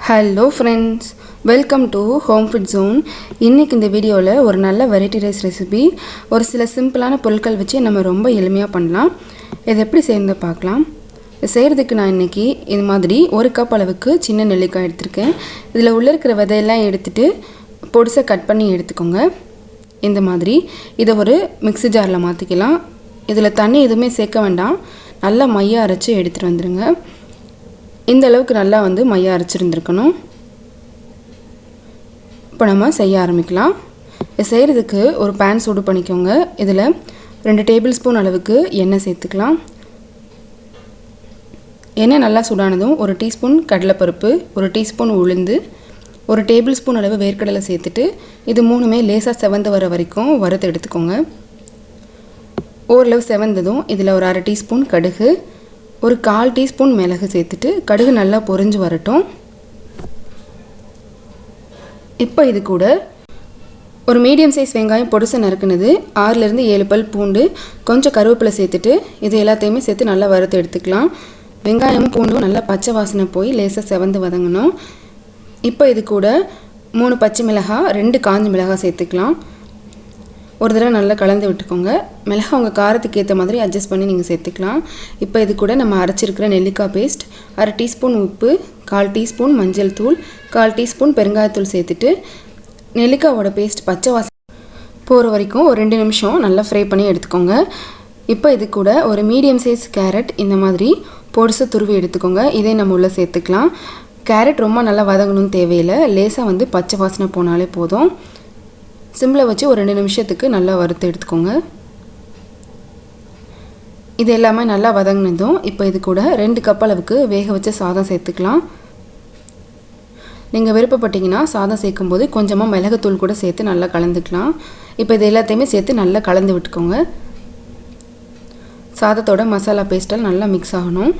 Hello friends, welcome to home food zone. இன்றைக்கி இந்த வீடியோவில் ஒரு நல்ல வெரைட்டி ரைஸ் ரெசிபி ஒரு சில சிம்பிளான பொருட்கள் வச்சு நம்ம ரொம்ப எளிமையாக பண்ணலாம். இது எப்படி செய்யறது பார்க்கலாம். செய்கிறதுக்கு நான் இன்றைக்கி இது மாதிரி ஒரு கப் அளவுக்கு சின்ன நெல்லிக்காய் எடுத்திருக்கேன். இதில் உள்ளே இருக்கிற விதையெல்லாம் எடுத்துகிட்டு பொடிசை கட் பண்ணி எடுத்துக்கோங்க. இந்த மாதிரி இதை ஒரு மிக்ஸி ஜாரில் மாற்றிக்கலாம். இதில் தண்ணி எதுவுமே சேர்க்க வேண்டாம், நல்லா மையாக அரைச்சி எடுத்துகிட்டு வந்துடுங்க. இந்த அளவுக்கு நல்லா மையாக அரைச்சிருந்துருக்கணும். இப்போ நம்ம செய்ய ஆரம்பிக்கலாம். செய்கிறதுக்கு ஒரு பேன் சூடு பண்ணிக்கோங்க. இதில் 2 டேபிள் ஸ்பூன் அளவுக்கு எண்ணெய் சேர்த்துக்கலாம். எண்ணெய் நல்லா சூடானதும் 1 டீஸ்பூன் கடலைப்பருப்பு, 1 டீஸ்பூன் உளுந்து, 1 டேபிள் ஸ்பூன் அளவு வேர்க்கடலை சேர்த்துட்டு இது மூணுமே லேசாக செவந்து வர வரைக்கும் வறுத்து எடுத்துக்கோங்க. ஓரளவு செவந்ததும் இதில் ஒரு 1/2 டீஸ்பூன் கடுகு, ஒரு 1/4 டீஸ்பூன் மிளகு சேர்த்துட்டு கடுகு நல்லா பொரிஞ்சு வரட்டும். இப்போ இது கூட ஒரு மீடியம் சைஸ் வெங்காயம் பொடிசை நறுக்குனது, 6லேருந்து 7 பல் பூண்டு, கொஞ்சம் கருவேப்பிலை சேர்த்துட்டு இது எல்லாத்தையுமே சேர்த்து நல்லா வறுத்து எடுத்துக்கலாம். வெங்காயமும் பூண்டும் நல்லா பச்சை வாசனை போய் லேசாக செவந்து வதங்கணும். இப்போ இது கூட 3 பச்சை மிளகாய், 2 காஞ்ச மிளகாய் சேர்த்துக்கலாம். ஒரு தடவை நல்லா கலந்து விட்டுக்கோங்க. மிளகாய் உங்கள் காரத்துக்கு ஏற்ற மாதிரி அட்ஜஸ்ட் பண்ணி நீங்கள் சேர்த்துக்கலாம். இப்போ இது கூட நம்ம அரைச்சிருக்கிற நெல்லிக்காய் பேஸ்ட், 1/2 டீஸ்பூன் உப்பு, 1/4 டீஸ்பூன் மஞ்சள் தூள், 1/4 டீஸ்பூன் பெருங்காயத்தூள் சேர்த்துட்டு நெல்லிக்காயோட பேஸ்ட் பச்சை வாசனை போகிற வரைக்கும் ஒரு 2 நிமிஷம் நல்லா ஃப்ரை பண்ணி எடுத்துக்கோங்க. இப்போ இது கூட ஒரு மீடியம் சைஸ் கேரட் இந்த மாதிரி பொடிசை துருவி எடுத்துக்கோங்க. இதே நம்ம உள்ளே சேர்த்துக்கலாம். கேரட் ரொம்ப நல்லா வதங்கணும்னு தேவையில்லை, லேசாக பச்சை வாசனை போனாலே போதும். சிம்மில் வச்சு ஒரு 2 நிமிஷத்துக்கு நல்லா வறுத்து எடுத்துக்கோங்க. இது எல்லாமே நல்லா வதங்கினதும் இப்போ இது கூட 2 கப் அளவுக்கு வேக வச்ச சாதம் சேர்த்துக்கலாம். நீங்கள் விருப்பப்பட்டீங்கன்னா சாதம் சேர்க்கும்போது கொஞ்சமாக மிளகுத்தூள் கூட சேர்த்து நல்லா கலந்துக்கலாம். இப்போ இது எல்லாத்தையுமே சேர்த்து நல்லா கலந்து விட்டுக்கோங்க. சாதத்தோட மசாலா பேஸ்ட்டால் நல்லா மிக்ஸ் ஆகணும்.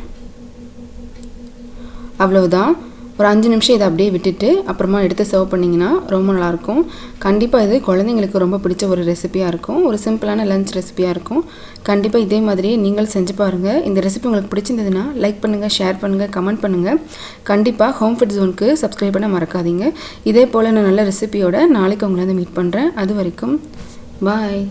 அவ்வளவுதான். ஒரு 5 நிமிஷம் இதை அப்படியே விட்டுட்டு அப்புறமா எடுத்து சர்வ் பண்ணிங்கன்னா ரொம்ப நல்லாயிருக்கும். கண்டிப்பாக இது குழந்தைங்களுக்கு ரொம்ப பிடிச்ச ஒரு ரெசிபியாக இருக்கும். ஒரு சிம்பிளான லஞ்ச் ரெசிபியாக இருக்கும். கண்டிப்பாக இதே மாதிரியே நீங்கள் செஞ்சு பாருங்கள். இந்த ரெசிபி உங்களுக்கு பிடிச்சிருந்ததுன்னா லைக் பண்ணுங்கள், ஷேர் பண்ணுங்கள், கமெண்ட் பண்ணுங்கள். கண்டிப்பாக ஹோம் ஃபுட் ஜோனுக்கு சப்ஸ்கிரைப் பண்ண மறக்காதீங்க. இதே போல் நான் நல்ல ரெசிபியோட நாளைக்கு உங்களை மீட் பண்ணுறேன். அது வரைக்கும் பாய்.